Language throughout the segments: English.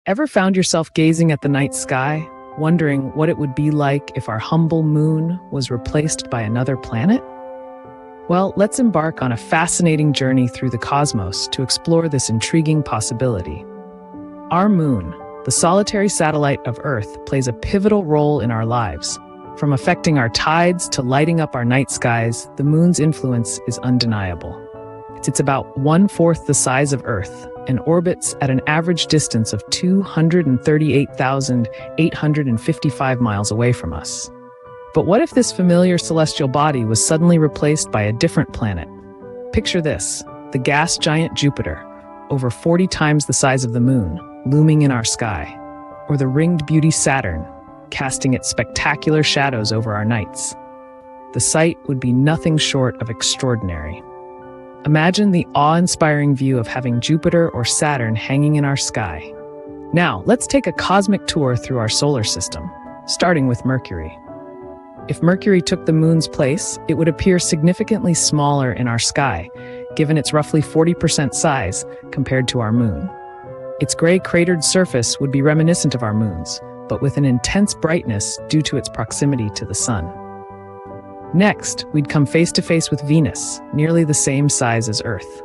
Ever found yourself gazing at the night sky, wondering what it would be like if our humble moon was replaced by another planet? Well, let's embark on a fascinating journey through the cosmos to explore this intriguing possibility. Our moon, the solitary satellite of Earth, plays a pivotal role in our lives. From affecting our tides to lighting up our night skies, the moon's influence is undeniable. It's about 1/4 the size of Earth and orbits at an average distance of 238,855 miles away from us. But what if this familiar celestial body was suddenly replaced by a different planet? Picture this, the gas giant Jupiter, over 40 times the size of the moon, looming in our sky, or the ringed beauty Saturn, casting its spectacular shadows over our nights. The sight would be nothing short of extraordinary. Imagine the awe-inspiring view of having Jupiter or Saturn hanging in our sky. Now, let's take a cosmic tour through our solar system, starting with Mercury. If Mercury took the moon's place, it would appear significantly smaller in our sky, given its roughly 40% size compared to our moon. Its gray cratered surface would be reminiscent of our moon's, but with an intense brightness due to its proximity to the sun. Next, we'd come face to face with Venus, nearly the same size as Earth.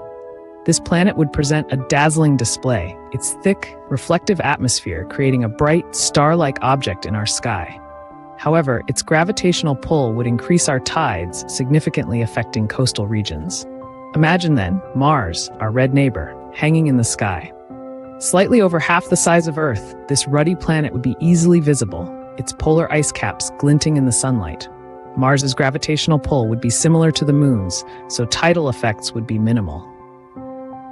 This planet would present a dazzling display, its thick, reflective atmosphere creating a bright, star-like object in our sky. However, its gravitational pull would increase our tides, significantly affecting coastal regions. Imagine then, Mars, our red neighbor, hanging in the sky. Slightly over half the size of Earth, this ruddy planet would be easily visible, its polar ice caps glinting in the sunlight. Mars's gravitational pull would be similar to the moon's, so tidal effects would be minimal.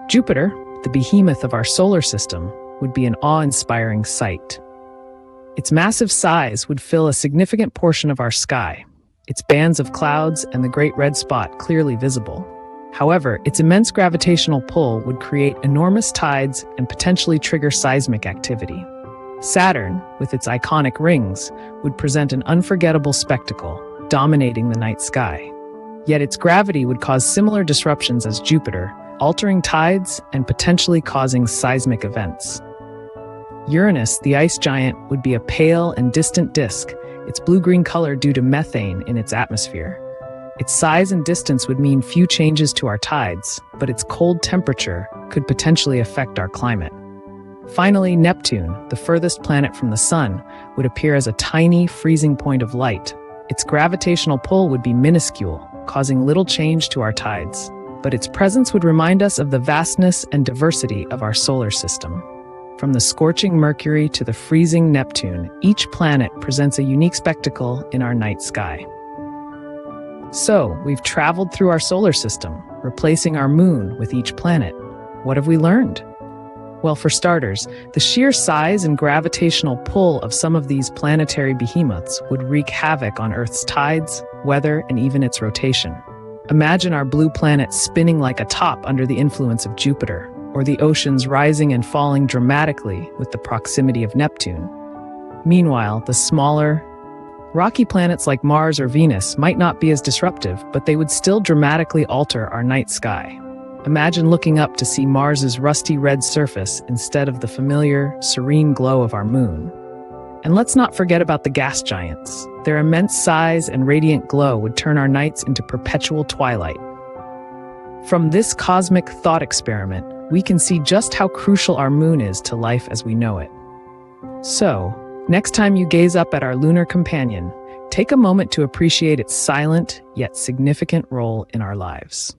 Jupiter, the behemoth of our solar system, would be an awe-inspiring sight. Its massive size would fill a significant portion of our sky, its bands of clouds and the great red spot clearly visible. However, its immense gravitational pull would create enormous tides and potentially trigger seismic activity. Saturn, with its iconic rings, would present an unforgettable spectacle, dominating the night sky. Yet its gravity would cause similar disruptions as Jupiter, altering tides and potentially causing seismic events. Uranus, the ice giant, would be a pale and distant disk, its blue-green color due to methane in its atmosphere. Its size and distance would mean few changes to our tides, but its cold temperature could potentially affect our climate. Finally, Neptune, the furthest planet from the Sun, would appear as a tiny, freezing point of light. Its gravitational pull would be minuscule, causing little change to our tides, but its presence would remind us of the vastness and diversity of our solar system. From the scorching Mercury to the freezing Neptune, each planet presents a unique spectacle in our night sky. So, we've traveled through our solar system, replacing our moon with each planet. What have we learned? Well, for starters, the sheer size and gravitational pull of some of these planetary behemoths would wreak havoc on Earth's tides, weather, and even its rotation. Imagine our blue planet spinning like a top under the influence of Jupiter, or the oceans rising and falling dramatically with the proximity of Neptune. Meanwhile, the smaller, rocky planets like Mars or Venus might not be as disruptive, but they would still dramatically alter our night sky. Imagine looking up to see Mars's rusty red surface instead of the familiar, serene glow of our moon. And let's not forget about the gas giants. Their immense size and radiant glow would turn our nights into perpetual twilight. From this cosmic thought experiment, we can see just how crucial our moon is to life as we know it. So, next time you gaze up at our lunar companion, take a moment to appreciate its silent yet significant role in our lives.